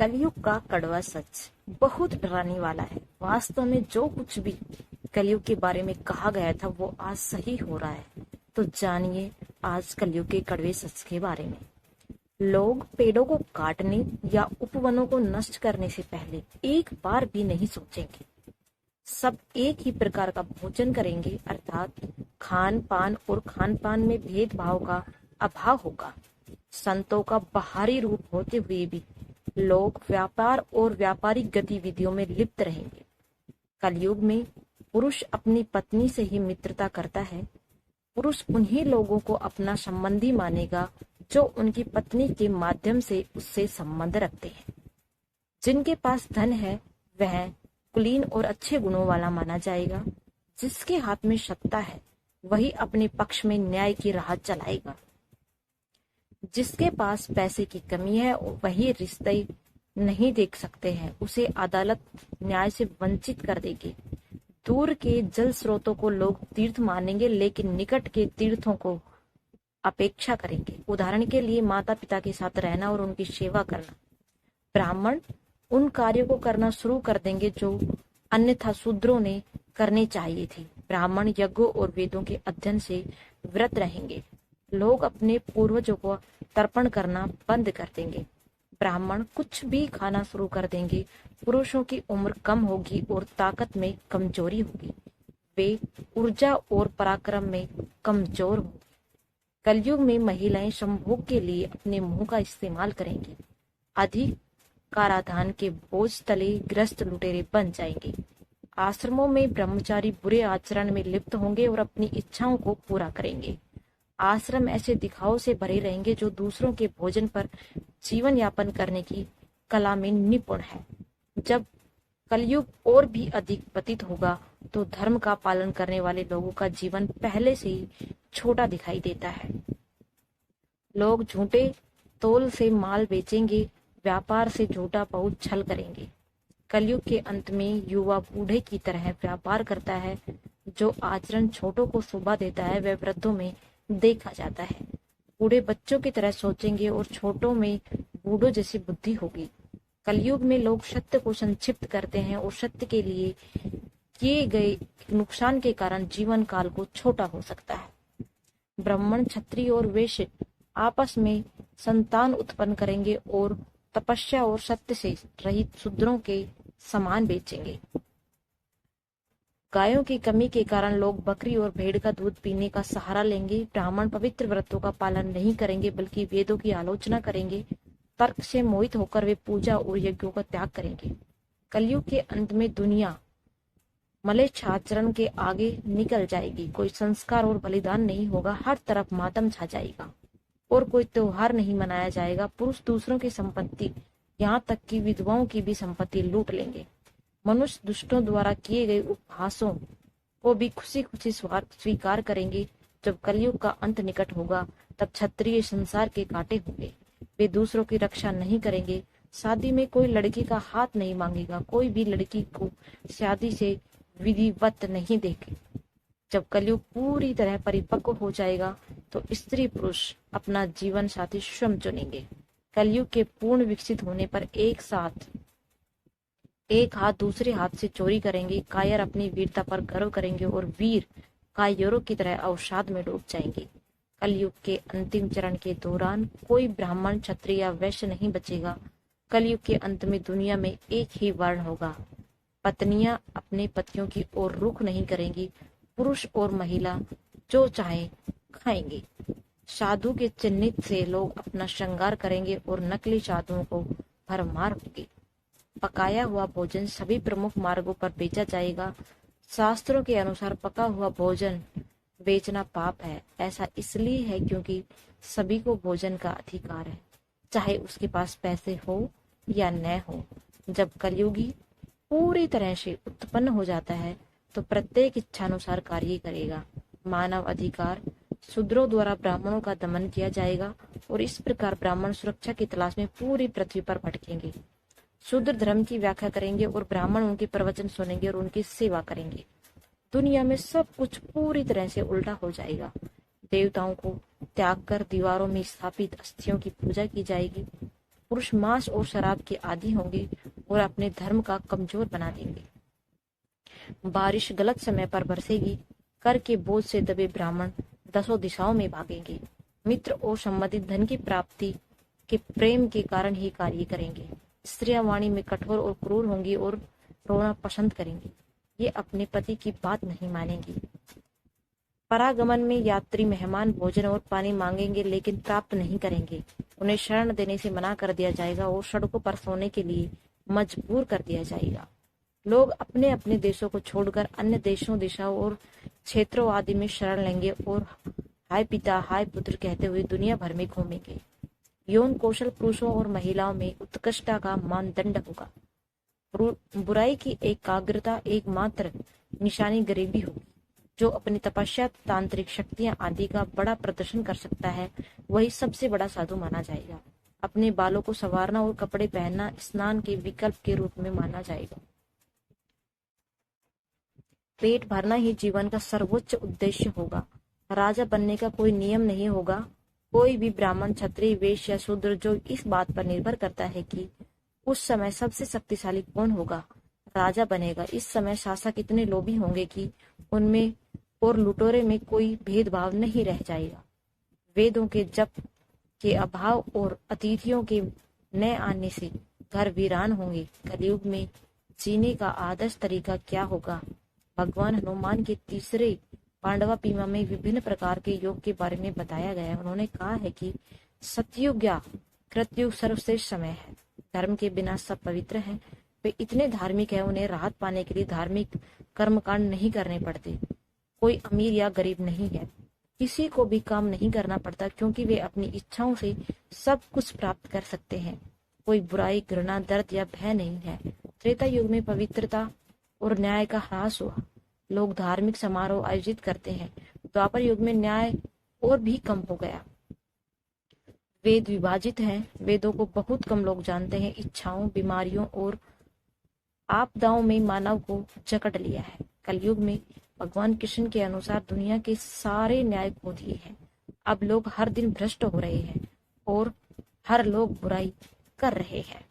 कलयुग का कड़वा सच बहुत डराने वाला है। वास्तव में जो कुछ भी कलयुग के बारे में कहा गया था वो आज सही हो रहा है। तो जानिए आज कलयुग के कड़वे सच के बारे में। लोग पेड़ों को काटने या उपवनों को नष्ट करने से पहले एक बार भी नहीं सोचेंगे। सब एक ही प्रकार का भोजन करेंगे, अर्थात खान पान में भेदभाव का अभाव होगा। संतों का बाहरी रूप होते हुए भी लोग व्यापार और व्यापारिक गतिविधियों में लिप्त रहेंगे। कलयुग में पुरुष अपनी पत्नी से ही मित्रता करता है। पुरुष उन्हीं लोगों को अपना संबंधी मानेगा जो उनकी पत्नी के माध्यम से उससे संबंध रखते हैं। जिनके पास धन है वह कुलीन और अच्छे गुणों वाला माना जाएगा। जिसके हाथ में सत्ता है वही अपने पक्ष में न्याय की राह चलाएगा। जिसके पास पैसे की कमी है वही रिश्ते नहीं देख सकते हैं, उसे अदालत न्याय से वंचित कर देगी। दूर के जल स्रोतों को लोग तीर्थ मानेंगे, लेकिन निकट के तीर्थों को अपेक्षा करेंगे। उदाहरण के लिए माता पिता के साथ रहना और उनकी सेवा करना। ब्राह्मण उन कार्यों को करना शुरू कर देंगे जो अन्यथा शूद्रों ने करने चाहिए थे। ब्राह्मण यज्ञों और वेदों के अध्ययन से व्रत रहेंगे। लोग अपने पूर्वजों को तर्पण करना बंद कर देंगे। ब्राह्मण कुछ भी खाना शुरू कर देंगे। पुरुषों की उम्र कम होगी और ताकत में कमजोरी होगी। वे ऊर्जा और पराक्रम में कमजोर होंगे। कलयुग में महिलाएं संभोग के लिए अपने मुंह का इस्तेमाल करेंगी। अधिक कराधान के बोझ तले ग्रस्त लुटेरे बन जाएंगे। आश्रमों में ब्रह्मचारी बुरे आचरण में लिप्त होंगे और अपनी इच्छाओं को पूरा करेंगे। आश्रम ऐसे दिखावों से भरे रहेंगे जो दूसरों के भोजन पर जीवन यापन करने की कला में निपुण है। जब कलयुग और भी अधिक पतित होगा तो धर्म का पालन करने वाले लोगों का जीवन पहले से ही छोटा दिखाई देता है। लोग झूठे तोल से माल बेचेंगे, व्यापार से झूठा बहुत छल करेंगे। कलयुग के अंत में युवा बूढ़े की तरह व्यापार करता है। जो आचरण छोटों को शोभा देता है वह वृद्धों में देखा जाता है। बूढ़े बच्चों की तरह सोचेंगे और छोटों में बूढ़ों जैसी बुद्धि होगी। कलयुग में लोग सत्य को संक्षिप्त करते हैं और सत्य के लिए किए गए नुकसान के कारण जीवन काल को छोटा हो सकता है। ब्राह्मण, क्षत्रिय और वैश्य आपस में संतान उत्पन्न करेंगे और तपस्या और सत्य से रहित शूद्रों के समान बेचेंगे। गायों की कमी के कारण लोग बकरी और भेड़ का दूध पीने का सहारा लेंगे। ब्राह्मण पवित्र व्रतों का पालन नहीं करेंगे बल्कि वेदों की आलोचना करेंगे। तर्क से मोहित होकर वे पूजा और यज्ञों का त्याग करेंगे। कलयुग के अंत में दुनिया मलेच्छाचरण के आगे निकल जाएगी। कोई संस्कार और बलिदान नहीं होगा। हर तरफ मातम छा जाएगा और कोई त्योहार नहीं मनाया जाएगा। पुरुष दूसरों की संपत्ति, यहाँ तक कि विधवाओं की भी संपत्ति लूट लेंगे। मनुष्य दुष्टों द्वारा किए गए उपहासों को भी खुशी खुशी स्वीकार करेंगे। जब कलयुग का अंत निकट होगा तब क्षत्रिय संसार के कांटे होंगे। वे दूसरों की रक्षा नहीं करेंगे। शादी में कोई लड़की का हाथ नहीं मांगेगा। कोई भी लड़की को शादी से विधिवत नहीं देखे। जब कलयुग पूरी तरह परिपक्व हो जाएगा तो स्त्री पुरुष अपना जीवन साथी स्वयं चुनेंगे। कलयुग के पूर्ण विकसित होने पर एक हाथ दूसरे हाथ से चोरी करेंगे। कायर अपनी वीरता पर गर्व करेंगे और वीर कायरों की तरह अवसाद में डूब जाएंगे। कलयुग के अंतिम चरण के दौरान कोई ब्राह्मण, क्षत्रिय या वैश्य नहीं बचेगा। कलयुग के अंत में दुनिया में एक ही वर्ण होगा। पत्नियां अपने पतियों की ओर रुख नहीं करेंगी। पुरुष और महिला जो चाहे खाएंगे। साधु के चिन्हित से लोग अपना श्रृंगार करेंगे और नकली साधुओं को भरमार होगी। पकाया हुआ भोजन सभी प्रमुख मार्गों पर बेचा जाएगा। शास्त्रों के अनुसार पका हुआ भोजन बेचना पाप है। ऐसा इसलिए है क्योंकि सभी को भोजन का अधिकार है, चाहे उसके पास पैसे हो या न हो। जब कलयुगी पूरी तरह से उत्पन्न हो जाता है तो प्रत्येक इच्छानुसार कार्य करेगा। मानव अधिकार शूद्रों द्वारा ब्राह्मणों का दमन किया जाएगा और इस प्रकार ब्राह्मण सुरक्षा की तलाश में पूरी पृथ्वी पर भटकेंगे। शूद्र धर्म की व्याख्या करेंगे और ब्राह्मण उनके प्रवचन सुनेंगे और उनकी सेवा करेंगे। दुनिया में सब कुछ पूरी तरह से उल्टा हो जाएगा। देवताओं को त्याग कर दीवारों में स्थापित अस्थियों की पूजा की जाएगी। पुरुष मांस और शराब के आदी होंगे और अपने धर्म का कमजोर बना देंगे। बारिश गलत समय पर बरसेगी, कर के बोझ से दबे ब्राह्मण दसों दिशाओं में भागेंगे। मित्र और संबंधित धन की प्राप्ति के प्रेम के कारण ही कार्य करेंगे। स्त्रियां वाणी में कठोर और क्रूर होंगी और रोना पसंद करेंगी। ये अपने पति की बात नहीं मानेंगी। परागमन में यात्री मेहमान भोजन और पानी मांगेंगे लेकिन प्राप्त नहीं करेंगे। उन्हें शरण देने से मना कर दिया जाएगा और सड़कों पर सोने के लिए मजबूर कर दिया जाएगा। लोग अपने अपने देशों को छोड़कर अन्य देशों, दिशाओं और क्षेत्रों आदि में शरण लेंगे और हाय पिता हाय पुत्र कहते हुए दुनिया भर में घूमेंगे। यौन कौशल पुरुषों और महिलाओं में उत्कृष्टता का मानदंड होगा। बुराई की एकाग्रता एकमात्र निशानी गरीबी होगी। जो अपनी तपस्या, तांत्रिक शक्तियां आदि का बड़ा प्रदर्शन कर सकता है वही सबसे बड़ा साधु माना जाएगा। अपने बालों को संवारना और कपड़े पहनना स्नान के विकल्प के रूप में माना जाएगा। पेट भरना ही जीवन का सर्वोच्च उद्देश्य होगा। राजा बनने का कोई नियम नहीं होगा। कोई भी ब्राह्मण, क्षत्रिय, वैश्य या शूद्र, जो इस बात पर निर्भर करता है कि उस समय सबसे शक्तिशाली कौन होगा, राजा बनेगा। इस समय शासक इतने लोभी होंगे कि उनमें और लुटेरे में कोई भेदभाव नहीं रह जाएगा। वेदों के जप के अभाव और अतिथियों के न आने से घर वीरान होंगे। कलयुग में जीने का आदर्श तरीका क्या होगा? भगवान हनुमान के तीसरे पांडवा पीमा में विभिन्न प्रकार के योग के बारे में बताया गया है। उन्होंने कहा है कि सतयुग या कृतयुग सर्वश्रेष्ठ समय है। धर्म के बिना सब पवित्र हैं। वे इतने धार्मिक हैं, उन्हें राहत पाने के लिए धार्मिक कर्मकांड नहीं करने पड़ते। कोई अमीर या गरीब नहीं है, किसी को भी काम नहीं करना पड़ता, क्योंकि वे अपनी इच्छाओं से सब कुछ प्राप्त कर सकते हैं। कोई बुराई, घृणा, दर्द या भय नहीं है। त्रेता युग में पवित्रता और न्याय का ह्रास हुआ। लोग धार्मिक समारोह आयोजित करते हैं। द्वापर युग में न्याय और भी कम हो गया। वेद विभाजित हैं। वेदों को बहुत कम लोग जानते हैं। इच्छाओं, बीमारियों और आपदाओं में मानव को जकड़ लिया है। कलयुग में भगवान कृष्ण के अनुसार दुनिया के सारे न्याय खो दिए हैं। अब लोग हर दिन भ्रष्ट हो रहे हैं और हर लोग बुराई कर रहे हैं।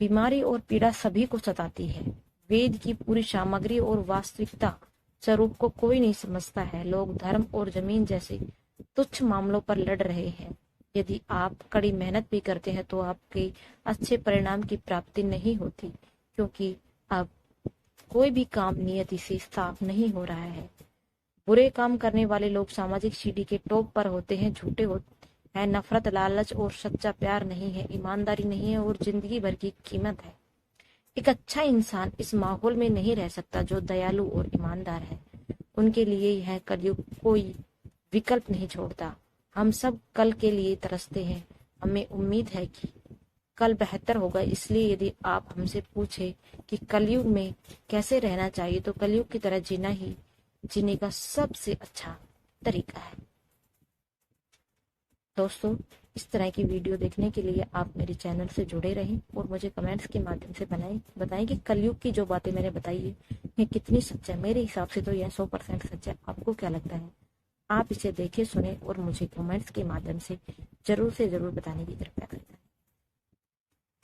बीमारी और पीड़ा सभी को सताती है। वेद की पूरी सामग्री और वास्तविकता स्वरूप को कोई नहीं समझता है। लोग धर्म और जमीन जैसे तुच्छ मामलों पर लड़ रहे हैं। यदि आप कड़ी मेहनत भी करते हैं तो आपके अच्छे परिणाम की प्राप्ति नहीं होती, क्योंकि अब कोई भी काम नियति से साफ नहीं हो रहा है। बुरे काम करने वाले लोग सामाजिक सीढ़ी के टॉप पर होते हैं, झूठे होते हैं। नफरत, लालच और सच्चा प्यार नहीं है, ईमानदारी नहीं है और जिंदगी भर की कीमत है। एक अच्छा इंसान इस माहौल में नहीं रह सकता जो दयालु और ईमानदार है। उनके लिए यह कलयुग कोई विकल्प नहीं छोड़ता। हम सब कल के लिए तरसते हैं। हमें उम्मीद है कि कल बेहतर होगा। इसलिए यदि आप हमसे पूछे कि कलयुग में कैसे रहना चाहिए, तो कलयुग की तरह जीना ही जीने का सबसे अच्छा तरीका है। दोस्तों, इस तरह की वीडियो देखने के लिए आप मेरे चैनल से जुड़े रहें और मुझे कमेंट्स के माध्यम से बताएं कि कलयुग की जो बातें मैंने बताई है ये कितनी सच है। मेरे हिसाब से तो यह 100% सच है। आपको क्या लगता है? आप इसे देखें, सुने और मुझे कमेंट्स के माध्यम से जरूर बताने की कृपया करें।